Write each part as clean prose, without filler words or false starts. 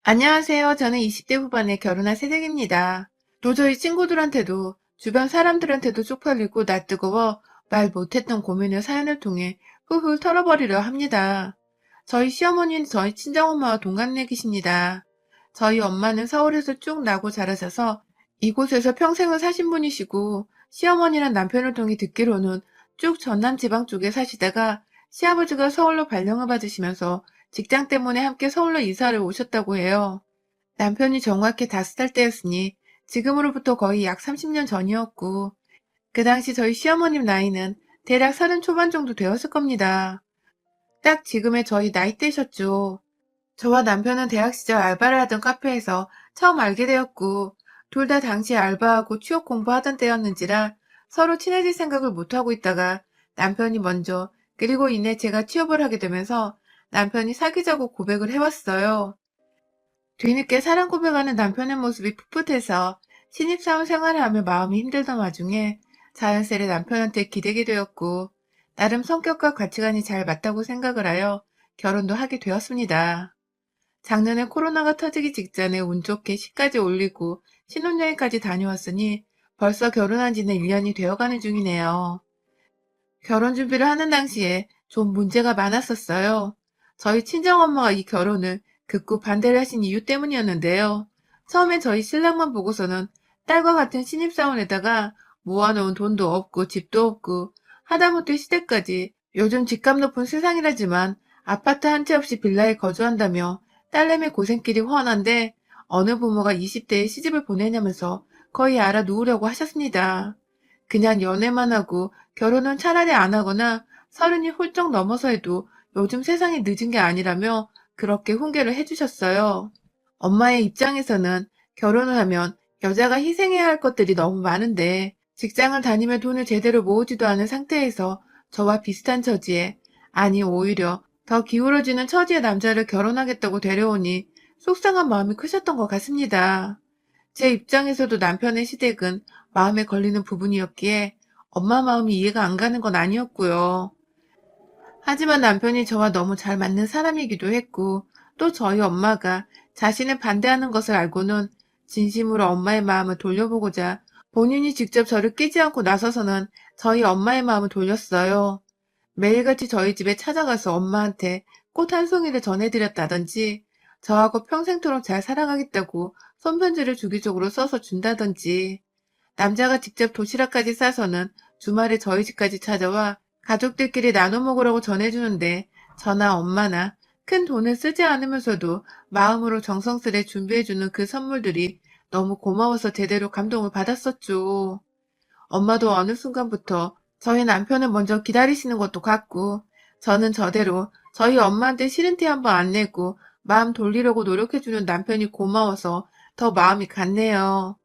안녕하세요. 저는 20대 후반에 결혼한 새댁입니다. 도저히 친구들한테도 주변 사람들한테도 쪽팔리고 낯뜨거워 말 못했던 고민을 사연을 통해 훌훌 털어버리려 합니다. 저희 시어머니는 저희 친정엄마와 동갑내기십니다. 저희 엄마는 서울에서 쭉 나고 자라셔서 이곳에서 평생을 사신 분이시고, 시어머니랑 남편을 통해 듣기로는 쭉 전남 지방 쪽에 사시다가 시아버지가 서울로 발령을 받으시면서 직장 때문에 함께 서울로 이사를 오셨다고 해요. 남편이 정확히 5살 때였으니 지금으로부터 거의 약 30년 전이었고, 그 당시 저희 시어머님 나이는 대략 30 초반 정도 되었을 겁니다. 딱 지금의 저희 나이대셨죠. 저와 남편은 대학 시절 알바를 하던 카페에서 처음 알게 되었고, 둘 다 당시 알바하고 취업 공부하던 때였는지라 서로 친해질 생각을 못하고 있다가 남편이 먼저, 그리고 이내 제가 취업을 하게 되면서 남편이 사귀자고 고백을 해왔어요. 뒤늦게 사랑 고백하는 남편의 모습이 풋풋해서 신입사원 생활을 하며 마음이 힘들던 와중에 자연스레 남편한테 기대게 되었고, 나름 성격과 가치관이 잘 맞다고 생각을 하여 결혼도 하게 되었습니다. 작년에 코로나가 터지기 직전에 운 좋게 시까지 올리고 신혼여행까지 다녀왔으니 벌써 결혼한 지는 1년이 되어가는 중이네요. 결혼 준비를 하는 당시에 좀 문제가 많았었어요. 저희 친정엄마가 이 결혼을 극구 반대를 하신 이유 때문이었는데요. 처음엔 저희 신랑만 보고서는 딸과 같은 신입사원에다가 모아놓은 돈도 없고 집도 없고 하다못해 시댁까지 요즘 집값 높은 세상이라지만 아파트 한 채 없이 빌라에 거주한다며 딸내미 고생길이 훤한데 어느 부모가 20대에 시집을 보내냐면서 거의 알아 누우려고 하셨습니다. 그냥 연애만 하고 결혼은 차라리 안 하거나 30이 훌쩍 넘어서 해도 요즘 세상이 늦은 게 아니라며 그렇게 훈계를 해주셨어요. 엄마의 입장에서는 결혼을 하면 여자가 희생해야 할 것들이 너무 많은데 직장을 다니며 돈을 제대로 모으지도 않은 상태에서 저와 비슷한 처지에, 아니 오히려 더 기울어지는 처지의 남자를 결혼하겠다고 데려오니 속상한 마음이 크셨던 것 같습니다. 제 입장에서도 남편의 시댁은 마음에 걸리는 부분이었기에 엄마 마음이 이해가 안 가는 건 아니었고요. 하지만 남편이 저와 너무 잘 맞는 사람이기도 했고, 또 저희 엄마가 자신을 반대하는 것을 알고는 진심으로 엄마의 마음을 돌려보고자 본인이 직접 저를 끼지 않고 나서서는 저희 엄마의 마음을 돌렸어요. 매일같이 저희 집에 찾아가서 엄마한테 꽃 한 송이를 전해드렸다든지, 저하고 평생토록 잘 살아가겠다고 손편지를 주기적으로 써서 준다든지, 남자가 직접 도시락까지 싸서는 주말에 저희 집까지 찾아와 가족들끼리 나눠 먹으라고 전해주는데, 저나 엄마나 큰 돈을 쓰지 않으면서도 마음으로 정성스레 준비해주는 그 선물들이 너무 고마워서 제대로 감동을 받았었죠. 엄마도 어느 순간부터 저희 남편을 먼저 기다리시는 것도 같고, 저는 저대로 저희 엄마한테 싫은 티 한번 안 내고 마음 돌리려고 노력해주는 남편이 고마워서 더 마음이 갔네요.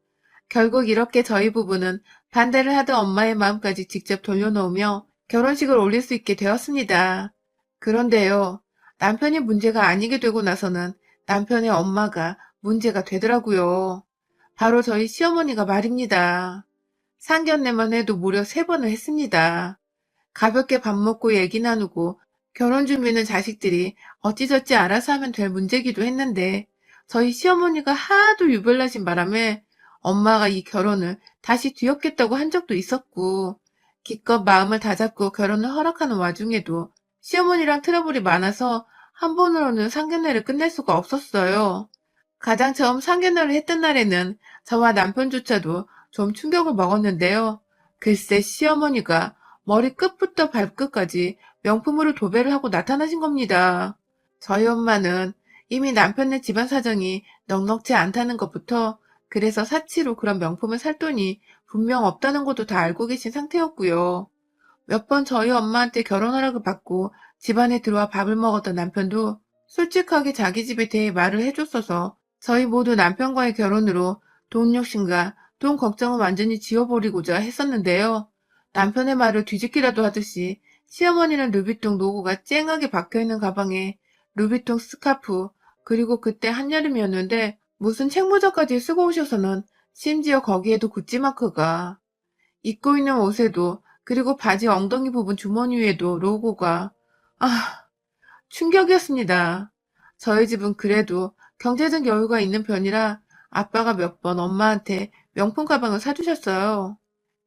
결국 이렇게 저희 부부는 반대를 하던 엄마의 마음까지 직접 돌려놓으며 결혼식을 올릴 수 있게 되었습니다. 그런데요, 남편이 문제가 아니게 되고 나서는 남편의 엄마가 문제가 되더라고요. 바로 저희 시어머니가 말입니다. 상견례만 해도 무려 3번을 했습니다. 가볍게 밥 먹고 얘기 나누고 결혼 준비는 자식들이 어찌저찌 알아서 하면 될 문제기도 했는데, 저희 시어머니가 하도 유별나신 바람에 엄마가 이 결혼을 다시 뒤엎겠다고 한 적도 있었고, 기껏 마음을 다잡고 결혼을 허락하는 와중에도 시어머니랑 트러블이 많아서 한 번으로는 상견례를 끝낼 수가 없었어요. 가장 처음 상견례를 했던 날에는 저와 남편조차도 좀 충격을 먹었는데요. 글쎄 시어머니가 머리 끝부터 발끝까지 명품으로 도배를 하고 나타나신 겁니다. 저희 엄마는 이미 남편네 집안 사정이 넉넉지 않다는 것부터, 그래서 사치로 그런 명품을 살 돈이 분명 없다는 것도 다 알고 계신 상태였고요. 몇 번 저희 엄마한테 결혼 허락을 받고 집안에 들어와 밥을 먹었던 남편도 솔직하게 자기 집에 대해 말을 해줬어서 저희 모두 남편과의 결혼으로 돈 욕심과 돈 걱정을 완전히 지워버리고자 했었는데요. 남편의 말을 뒤집기라도 하듯이 시어머니는 루비통 로고가 쨍하게 박혀있는 가방에 루비통 스카프, 그리고 그때 한여름이었는데 무슨 책모자까지 쓰고 오셔서는 심지어 거기에도 구찌 마크가, 입고 있는 옷에도, 그리고 바지 엉덩이 부분 주머니 위에도 로고가, 아, 충격이었습니다. 저희 집은 그래도 경제적 여유가 있는 편이라 아빠가 몇 번 엄마한테 명품 가방을 사주셨어요.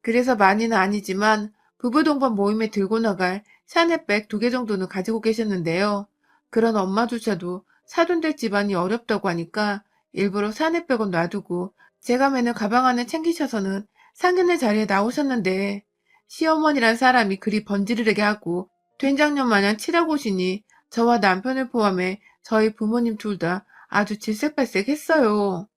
그래서 많이는 아니지만 부부 동반 모임에 들고 나갈 샤넬백 2개 정도는 가지고 계셨는데요. 그런 엄마조차도 사돈될 집안이 어렵다고 하니까 일부러 샤넬백은 놔두고 제가 매는 가방 안에 챙기셔서는 상견례 자리에 나오셨는데 시어머니란 사람이 그리 번지르르게 하고 된장녀 마냥 치라고 오시니 저와 남편을 포함해 저희 부모님 둘 다 아주 질색팔색했어요.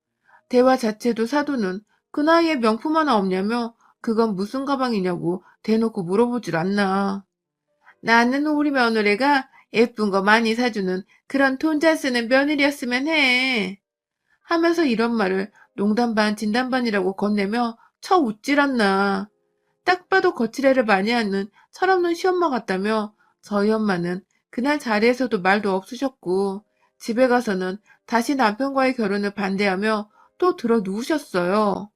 대화 자체도 사돈은 그 나이에 명품 하나 없냐며 그건 무슨 가방이냐고 대놓고 물어보질 않나. 나는 우리 며느리가 예쁜 거 많이 사주는 그런 돈 잘 쓰는 며느리였으면 해. 하면서 이런 말을 농담 반 진담 반이라고 건네며 쳐 웃질 않나. 딱 봐도 거칠애를 많이 하는 철없는 시엄마 같다며 저희 엄마는 그날 자리에서도 말도 없으셨고 집에 가서는 다시 남편과의 결혼을 반대하며 또 들어 누우셨어요.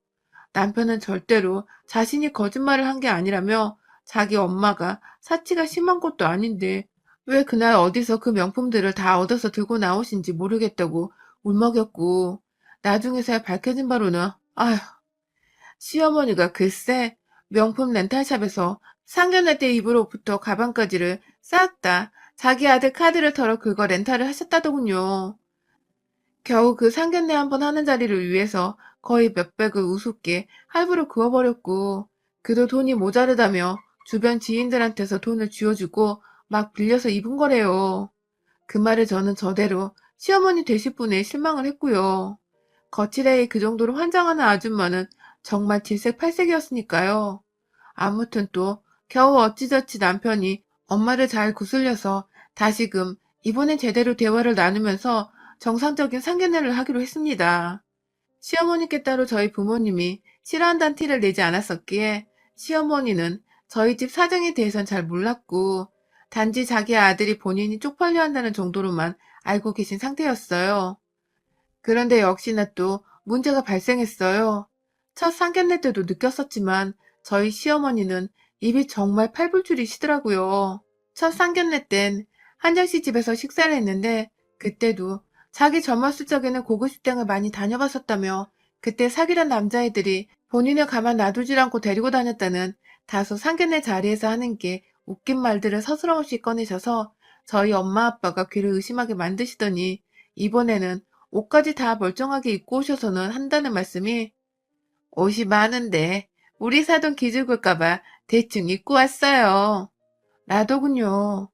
남편은 절대로 자신이 거짓말을 한 게 아니라며 자기 엄마가 사치가 심한 것도 아닌데 왜 그날 어디서 그 명품들을 다 얻어서 들고 나오신지 모르겠다고 울먹였고 나중에서야 밝혀진 바로는 아휴 시어머니가 글쎄 명품 렌탈샵에서 상견례 때 입으로부터 가방까지를 싹 다 자기 아들 카드를 털어 긁어 렌탈을 하셨다더군요. 겨우 그 상견례 한 번 하는 자리를 위해서 거의 몇백을 우습게 할부로 그어버렸고 그도 돈이 모자르다며 주변 지인들한테서 돈을 쥐어주고 막 빌려서 입은 거래요. 그 말에 저는 저대로 시어머니 되실 분에 실망을 했고요. 거칠애의 그 정도로 환장하는 아줌마는 정말 질색팔색이었으니까요. 아무튼 또 겨우 어찌저찌 남편이 엄마를 잘 구슬려서 다시금 이번엔 제대로 대화를 나누면서 정상적인 상견례를 하기로 했습니다. 시어머니께 따로 저희 부모님이 싫어한다는 티를 내지 않았었기에 시어머니는 저희 집 사정에 대해선 잘 몰랐고 단지 자기 아들이 본인이 쪽팔려 한다는 정도로만 알고 계신 상태였어요. 그런데 역시나 또 문제가 발생했어요. 첫 상견례 때도 느꼈었지만 저희 시어머니는 입이 정말 팔불출이시더라고요. 첫 상견례 땐 한정씨 집에서 식사를 했는데 그때도 자기 젊었을 적에는 고급 식당을 많이 다녀봤었다며 그때 사귀던 남자애들이 본인을 가만 놔두질 않고 데리고 다녔다는 다소 상견례 자리에서 하는 게 웃긴 말들을 서스럼없이 꺼내셔서 저희 엄마 아빠가 귀를 의심하게 만드시더니 이번에는 옷까지 다 멀쩡하게 입고 오셔서는 한다는 말씀이 옷이 많은데 우리 사돈 기죽을까봐 대충 입고 왔어요. 라더군요.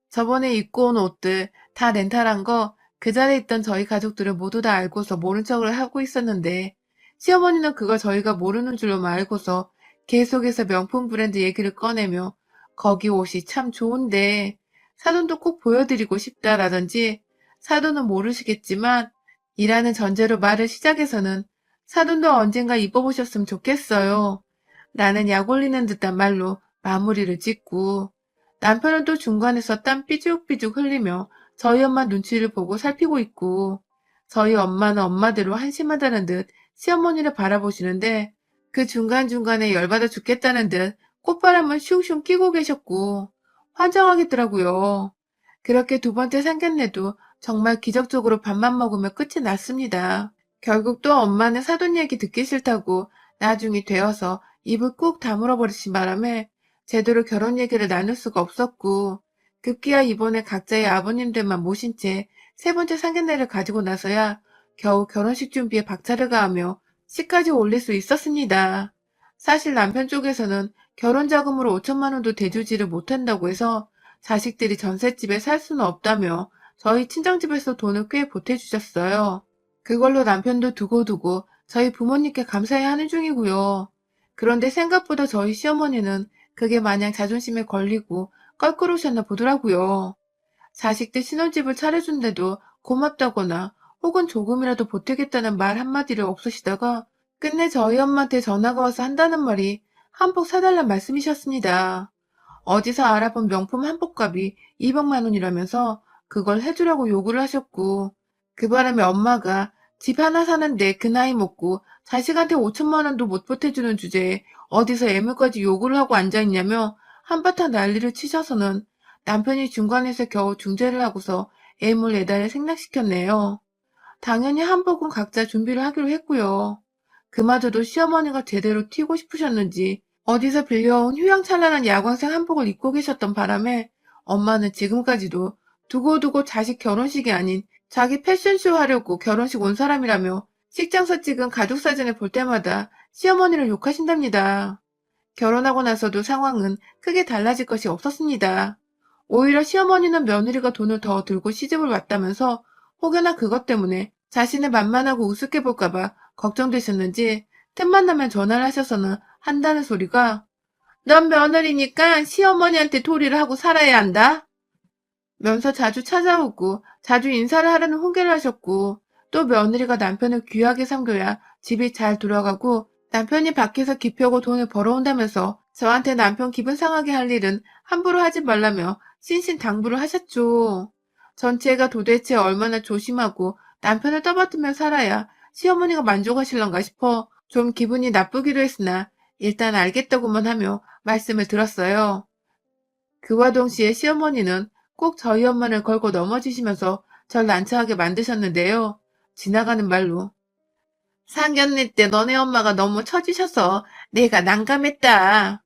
저번에 입고 온 옷들 다 렌탈한 거 그 자리에 있던 저희 가족들은 모두 다 알고서 모른 척을 하고 있었는데 시어머니는 그걸 저희가 모르는 줄로만 알고서 계속해서 명품 브랜드 얘기를 꺼내며 거기 옷이 참 좋은데 사돈도 꼭 보여드리고 싶다라든지 사돈은 모르시겠지만 이라는 전제로 말을 시작해서는 사돈도 언젠가 입어보셨으면 좋겠어요. 라는 약 올리는 듯한 말로 마무리를 짓고 남편은 또 중간에서 땀 삐죽삐죽 흘리며 저희 엄마 눈치를 보고 살피고 있고 저희 엄마는 엄마대로 한심하다는 듯 시어머니를 바라보시는데 그 중간중간에 열받아 죽겠다는 듯 콧바람을 슝슝 끼고 계셨고 환장하겠더라고요. 그렇게 두 번째 상견례도 정말 기적적으로 밥만 먹으며 끝이 났습니다. 결국 또 엄마는 사돈 얘기 듣기 싫다고 나중이 되어서 입을 꾹 다물어 버리신 바람에 제대로 결혼 얘기를 나눌 수가 없었고 급기야 이번에 각자의 아버님들만 모신 채 세 번째 상견례를 가지고 나서야 겨우 결혼식 준비에 박차를 가하며 시까지 올릴 수 있었습니다. 사실 남편 쪽에서는 결혼 자금으로 5천만 원도 대주지를 못한다고 해서 자식들이 전셋집에 살 수는 없다며 저희 친정집에서 돈을 꽤 보태주셨어요. 그걸로 남편도 두고두고 저희 부모님께 감사해야 하는 중이고요. 그런데 생각보다 저희 시어머니는 그게 마냥 자존심에 걸리고 껄끄러우셨나 보더라고요. 자식들 신혼집을 차려준데도 고맙다거나 혹은 조금이라도 보태겠다는 말 한마디를 없으시다가 끝내 저희 엄마한테 전화가 와서 한다는 말이 한복 사달란 말씀이셨습니다. 어디서 알아본 명품 한복값이 200만 원이라면서 그걸 해주라고 요구를 하셨고 그 바람에 엄마가 집 하나 사는데 그 나이 먹고 자식한테 5천만 원도 못 보태주는 주제에 어디서 애물까지 요구를 하고 앉아있냐며 한바탕 난리를 치셔서는 남편이 중간에서 겨우 중재를 하고서 애물 예단을 생략시켰네요. 당연히 한복은 각자 준비를 하기로 했고요. 그마저도 시어머니가 제대로 튀고 싶으셨는지 어디서 빌려온 휘황찬란한 야광색 한복을 입고 계셨던 바람에 엄마는 지금까지도 두고두고 자식 결혼식이 아닌 자기 패션쇼 하려고 결혼식 온 사람이라며 식장서 찍은 가족사진을 볼 때마다 시어머니를 욕하신답니다. 결혼하고 나서도 상황은 크게 달라질 것이 없었습니다. 오히려 시어머니는 며느리가 돈을 더 들고 시집을 왔다면서 혹여나 그것 때문에 자신을 만만하고 우습게 볼까봐 걱정되셨는지 틈만 나면 전화를 하셔서는 한다는 소리가 넌 며느리니까 시어머니한테 도리를 하고 살아야 한다. 면서 자주 찾아오고 자주 인사를 하려는 훈계를 하셨고 또 며느리가 남편을 귀하게 섬겨야 집이 잘 돌아가고 남편이 밖에서 기피하고 돈을 벌어온다면서 저한테 남편 기분 상하게 할 일은 함부로 하지 말라며 신신당부를 하셨죠. 전체가 도대체 얼마나 조심하고 남편을 떠받들며 살아야 시어머니가 만족하실런가 싶어 좀 기분이 나쁘기도 했으나 일단 알겠다고만 하며 말씀을 들었어요. 그와 동시에 시어머니는 꼭 저희 엄마를 걸고 넘어지시면서 절 난처하게 만드셨는데요. 지나가는 말로 상견례 때 너네 엄마가 너무 처지셔서 내가 난감했다.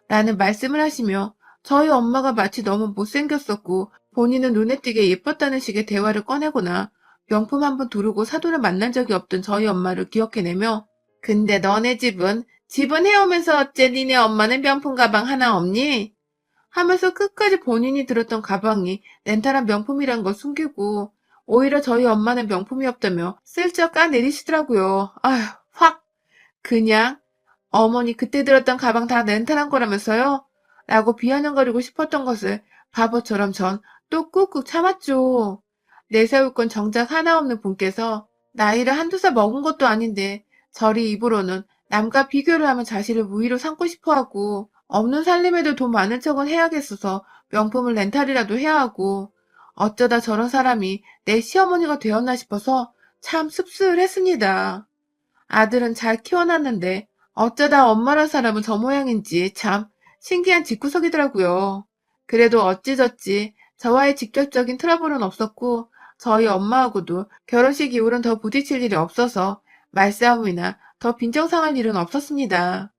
라는 말씀을 하시며 저희 엄마가 마치 너무 못생겼었고 본인은 눈에 띄게 예뻤다는 식의 대화를 꺼내거나 명품 한번 두르고 사돈을 만난 적이 없던 저희 엄마를 기억해내며 근데 너네 집은 해오면서 어째 니네 엄마는 명품 가방 하나 없니? 하면서 끝까지 본인이 들었던 가방이 렌탈한 명품이란 걸 숨기고 오히려 저희 엄마는 명품이 없다며 슬쩍 까내리시더라고요. 아휴, 확 그냥 어머니 그때 들었던 가방 다 렌탈한 거라면서요? 라고 비아냥거리고 싶었던 것을 바보처럼 전 또 꾹꾹 참았죠. 내세울 건 정작 하나 없는 분께서 나이를 한두 살 먹은 것도 아닌데 저리 입으로는 남과 비교를 하면 자신을 우위로 삼고 싶어 하고 없는 살림에도 돈 많은 척은 해야겠어서 명품을 렌탈이라도 해야 하고 어쩌다 저런 사람이 내 시어머니가 되었나 싶어서 참 씁쓸했습니다. 아들은 잘 키워놨는데 어쩌다 엄마란 사람은 저 모양인지 참 신기한 집구석이더라고요. 그래도 어찌저찌 저와의 직접적인 트러블은 없었고 저희 엄마하고도 결혼식 이후로는 더 부딪힐 일이 없어서 말싸움이나 더 빈정상할 일은 없었습니다.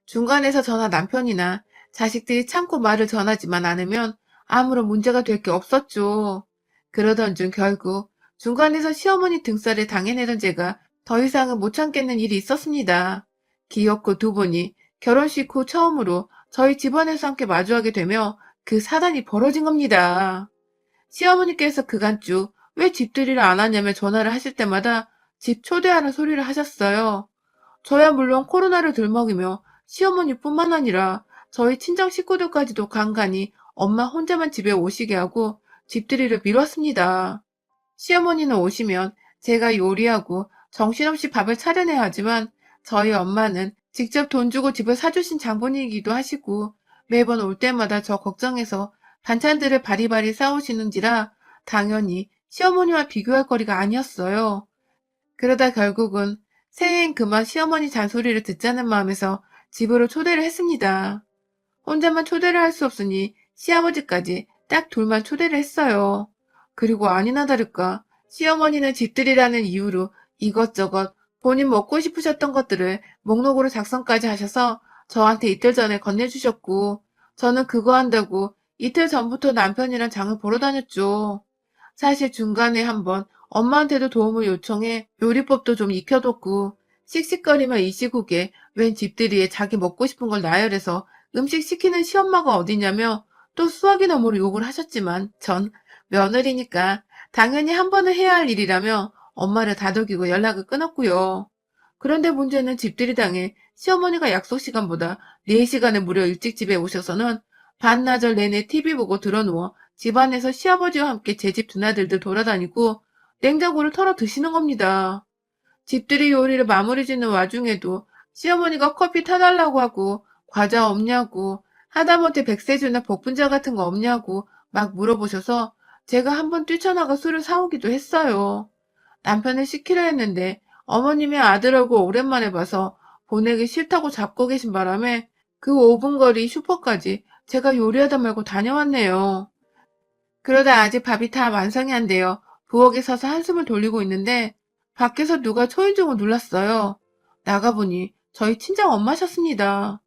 중간에서 저나 남편이나 자식들이 참고 말을 전하지만 않으면 아무런 문제가 될 게 없었죠. 그러던 중 결국 중간에서 시어머니 등살을 당해내던 제가 더 이상은 못 참겠는 일이 있었습니다. 기어코 두 분이 결혼식 후 처음으로 저희 집안에서 함께 마주하게 되며 그 사단이 벌어진 겁니다. 시어머니께서 그간 쭉 왜 집들이를 안 하냐며 전화를 하실 때마다 집 초대하는 소리를 하셨어요. 저야 물론 코로나를 들먹이며 시어머니뿐만 아니라 저희 친정 식구들까지도 간간히 엄마 혼자만 집에 오시게 하고 집들이를 미뤘습니다. 시어머니는 오시면 제가 요리하고 정신없이 밥을 차려내야 하지만 저희 엄마는 직접 돈 주고 집을 사주신 장본인이기도 하시고 매번 올 때마다 저 걱정해서 반찬들을 바리바리 싸우시는지라 당연히 시어머니와 비교할 거리가 아니었어요. 그러다 결국은 새해엔 그만 시어머니 잔소리를 듣자는 마음에서 집으로 초대를 했습니다. 혼자만 초대를 할 수 없으니 시아버지까지 딱 둘만 초대를 했어요. 그리고 아니나 다를까 시어머니는 집들이라는 이유로 이것저것 본인 먹고 싶으셨던 것들을 목록으로 작성까지 하셔서 저한테 이틀 전에 건네주셨고 저는 그거 한다고 이틀 전부터 남편이랑 장을 보러 다녔죠. 사실 중간에 한번 엄마한테도 도움을 요청해 요리법도 좀 익혀뒀고 씩씩거리며 이 시국에 웬 집들이에 자기 먹고 싶은 걸 나열해서 음식 시키는 시엄마가 어디냐며 또 수학이 너머로 욕을 하셨지만 전 며느리니까 당연히 한 번은 해야 할 일이라며 엄마를 다독이고 연락을 끊었고요. 그런데 문제는 집들이당에 시어머니가 약속 시간보다 4시간을 무려 일찍 집에 오셔서는 반나절 내내 TV 보고 드러누워 집안에서 시아버지와 함께 제 집 드나들들 돌아다니고 냉장고를 털어 드시는 겁니다. 집들이 요리를 마무리 짓는 와중에도 시어머니가 커피 타달라고 하고 과자 없냐고 하다못해 백세주나 복분자 같은 거 없냐고 막 물어보셔서 제가 한번 뛰쳐나가 술을 사오기도 했어요. 남편을 시키려 했는데 어머님의 아들하고 오랜만에 봐서 보내기 싫다고 잡고 계신 바람에 그 5분 거리 슈퍼까지 제가 요리하다 말고 다녀왔네요. 그러다 아직 밥이 다 완성이 안 돼요. 부엌에 서서 한숨을 돌리고 있는데 밖에서 누가 초인종을 눌렀어요. 나가보니 저희 친정 엄마셨습니다.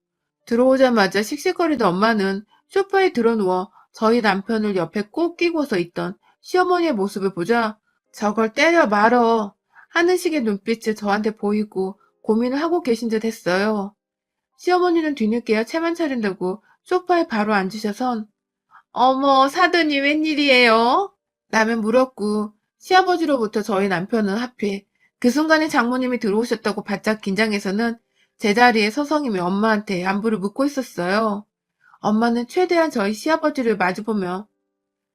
들어오자마자 씩씩거리던 엄마는 소파에 드러누워 저희 남편을 옆에 꼭 끼고서 있던 시어머니의 모습을 보자 저걸 때려 말어 하는 식의 눈빛을 저한테 보이고 고민을 하고 계신 듯 했어요. 시어머니는 뒤늦게야 채만 차린다고 소파에 바로 앉으셔선 어머 사돈이 웬일이에요? 라며 물었고 시아버지로부터 저희 남편은 하필 그 순간에 장모님이 들어오셨다고 바짝 긴장해서는 제자리에 서성이며 엄마한테 안부를 묻고 있었어요. 엄마는 최대한 저희 시아버지를 마주보며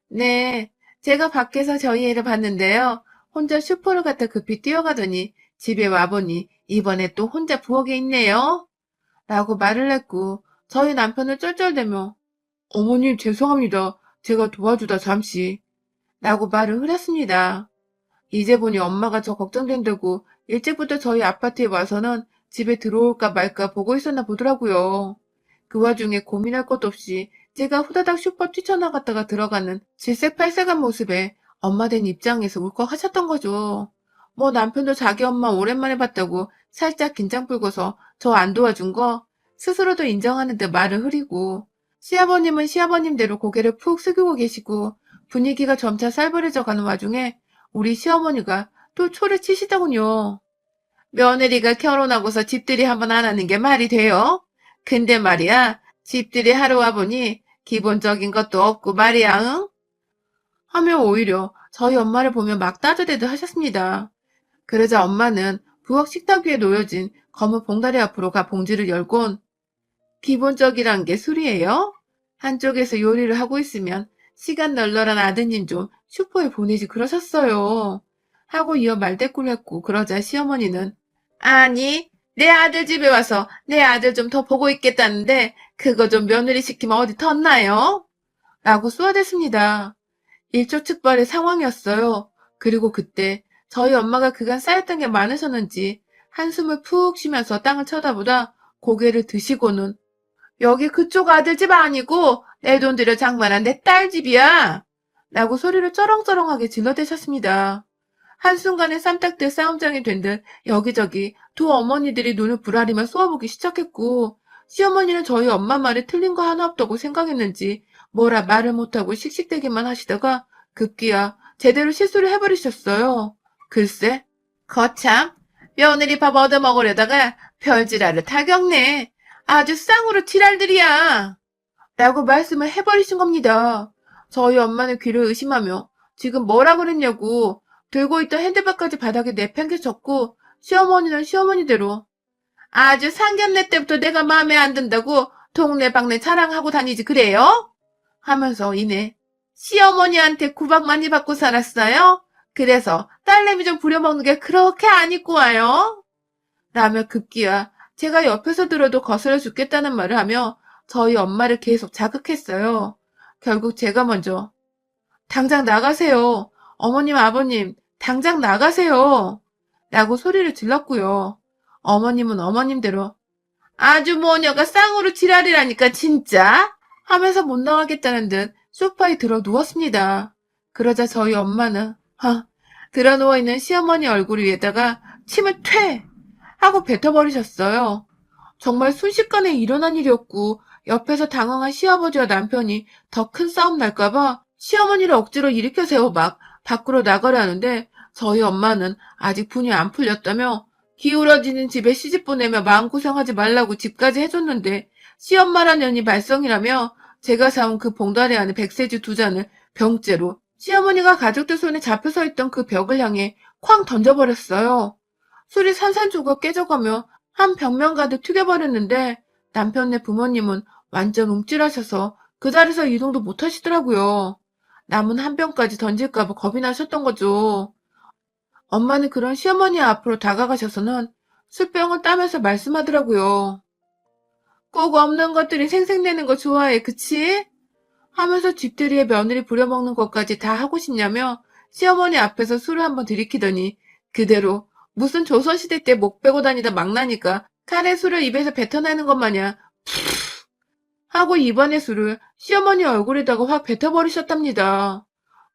네, 제가 밖에서 저희 애를 봤는데요. 혼자 슈퍼를 갔다 급히 뛰어가더니 집에 와보니 이번에 또 혼자 부엌에 있네요. 라고 말을 했고 저희 남편은 쩔쩔대며 어머님 죄송합니다. 제가 도와주다 잠시 라고 말을 흐렸습니다. 이제 보니 엄마가 저 걱정된다고 일찍부터 저희 아파트에 와서는 집에 들어올까 말까 보고 있었나 보더라고요. 그 와중에 고민할 것 없이 제가 후다닥 슈퍼 뛰쳐나갔다가 들어가는 질색팔색한 모습에 엄마 된 입장에서 울컥하셨던 거죠. 뭐 남편도 자기 엄마 오랜만에 봤다고 살짝 긴장 풀고서 저 안 도와준 거 스스로도 인정하는데 말을 흐리고 시아버님은 시아버님대로 고개를 푹 숙이고 계시고 분위기가 점차 살벌해져 가는 와중에 우리 시어머니가 또 초를 치시더군요. 며느리가 결혼하고서 집들이 한번 안 하는 게 말이 돼요? 근데 말이야, 집들이 하러 와보니 기본적인 것도 없고 말이야, 응? 하며 오히려 저희 엄마를 보며 막 따져대듯 하셨습니다. 그러자 엄마는 부엌 식탁 위에 놓여진 검은 봉다리 앞으로 가 봉지를 열곤 기본적이란 게 술이에요? 한쪽에서 요리를 하고 있으면 시간 널널한 아드님 좀 슈퍼에 보내지 그러셨어요. 하고 이어 말대꾸를 했고 그러자 시어머니는 아니 내 아들 집에 와서 내 아들 좀 더 보고 있겠다는데 그거 좀 며느리 시키면 어디 텄나요? 라고 쏘아댔습니다. 일촉즉발의 상황이었어요. 그리고 그때 저희 엄마가 그간 쌓였던 게 많으셨는지 한숨을 푹 쉬면서 땅을 쳐다보다 고개를 드시고는 여기 그쪽 아들 집 아니고 내 돈 들여 장만한 내 딸 집이야. 라고 소리를 쩌렁쩌렁하게 질러대셨습니다. 한순간에 쌈딱들 싸움장이 된 듯 여기저기 두 어머니들이 눈을 부라리며 쏘아보기 시작했고 시어머니는 저희 엄마 말에 틀린 거 하나 없다고 생각했는지 뭐라 말을 못하고 씩씩대기만 하시다가 급기야 제대로 실수를 해버리셨어요. 글쎄, 거참 며느리 밥 얻어먹으려다가 별지랄을 다 겪네. 아주 쌍으로 지랄들이야. 라고 말씀을 해버리신 겁니다. 저희 엄마는 귀를 의심하며 지금 뭐라 그랬냐고 들고 있던 핸드백까지 바닥에 내팽개쳤고 시어머니는 시어머니대로 아주 상견례 때부터 내가 마음에 안 든다고 동네방네 자랑하고 다니지 그래요? 하면서 이내 시어머니한테 구박 많이 받고 살았어요? 그래서 딸내미 좀 부려먹는 게 그렇게 안 입고 와요? 라며 급기야 제가 옆에서 들어도 거슬려 죽겠다는 말을 하며 저희 엄마를 계속 자극했어요. 결국 제가 먼저 당장 나가세요. 어머님 아버님 당장 나가세요. 라고 소리를 질렀고요. 어머님은 어머님대로 아주 모녀가 쌍으로 지랄이라니까 진짜 하면서 못 나가겠다는 듯 소파에 들어 누웠습니다. 그러자 저희 엄마는 들어 누워있는 시어머니 얼굴 위에다가 침을 퇴 하고 뱉어버리셨어요. 정말 순식간에 일어난 일이었고 옆에서 당황한 시아버지와 남편이 더 큰 싸움 날까봐 시어머니를 억지로 일으켜 세워 막 밖으로 나가려 하는데 저희 엄마는 아직 분이 안 풀렸다며 기울어지는 집에 시집 보내며 마음고생하지 말라고 집까지 해줬는데 시엄마란 년이 발성이라며 제가 사온 그 봉다리 안에 백세주 2잔을 병째로 시어머니가 가족들 손에 잡혀 서 있던 그 벽을 향해 쾅 던져버렸어요. 술이 산산조각 깨져가며 한 벽면 가득 튀겨버렸는데 남편네 부모님은 완전 움찔하셔서 그 자리에서 이동도 못하시더라고요. 남은 한 병까지 던질까봐 겁이 나셨던 거죠. 엄마는 그런 시어머니 앞으로 다가가셔서는 술병을 따면서 말씀하더라고요. 꼭 없는 것들이 생색내는 거 좋아해, 그치? 하면서 집들이에 며느리 부려먹는 것까지 다 하고 싶냐며 시어머니 앞에서 술을 한번 들이키더니 그대로 무슨 조선시대 때 목 빼고 다니다 망나니까 칼에 술을 입에서 뱉어내는 것 마냥 하고 입안의 술을 시어머니 얼굴에다가 확 뱉어버리셨답니다.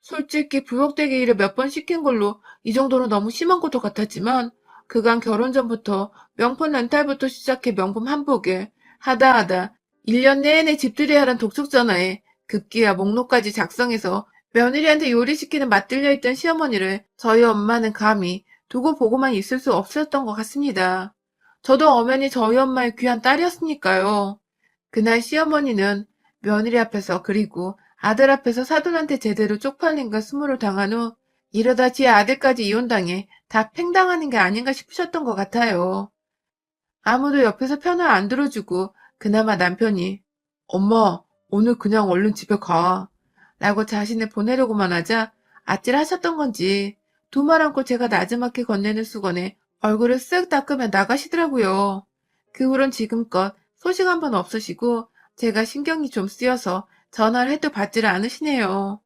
솔직히 부역되게 일을 몇 번 시킨 걸로 이 정도는 너무 심한 것도 같았지만 그간 결혼 전부터 명품 렌탈부터 시작해 명품 한복에 하다 1년 내내 집들이 하란 독촉 전화에 급기야 목록까지 작성해서 며느리한테 요리시키는 맛들려 있던 시어머니를 저희 엄마는 감히 두고 보고만 있을 수 없었던 것 같습니다. 저도 엄연히 저희 엄마의 귀한 딸이었으니까요. 그날 시어머니는 며느리 앞에서 그리고 아들 앞에서 사돈한테 제대로 쪽팔린 걸 스물을 당한 후 이러다 지 아들까지 이혼당해 다 팽당하는 게 아닌가 싶으셨던 것 같아요. 아무도 옆에서 편을 안 들어주고 그나마 남편이 엄마 오늘 그냥 얼른 집에 가 라고 자신을 보내려고만 하자 아찔하셨던 건지 두 말 않고 제가 나지막히 건네는 수건에 얼굴을 쓱 닦으며 나가시더라고요. 그 후론 지금껏 소식 한 번 없으시고 제가 신경이 좀 쓰여서 전화를 해도 받지를 않으시네요.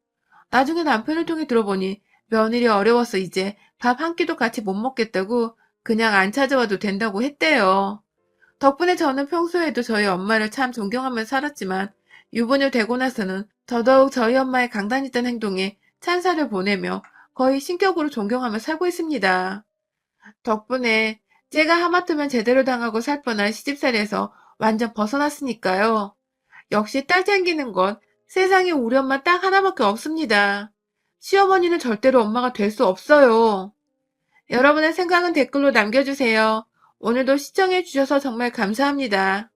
나중에 남편을 통해 들어보니 며느리 어려워서 이제 밥 한 끼도 같이 못 먹겠다고 그냥 안 찾아와도 된다고 했대요. 덕분에 저는 평소에도 저희 엄마를 참 존경하며 살았지만 유부녀 되고 나서는 더더욱 저희 엄마의 강단있던 행동에 찬사를 보내며 거의 신격으로 존경하며 살고 있습니다. 덕분에 제가 하마터면 제대로 당하고 살 뻔한 시집살이에서 완전 벗어났으니까요. 역시 딸 챙기는 건 세상에 우리 엄마 딱 하나밖에 없습니다. 시어머니는 절대로 엄마가 될 수 없어요. 여러분의 생각은 댓글로 남겨주세요. 오늘도 시청해주셔서 정말 감사합니다.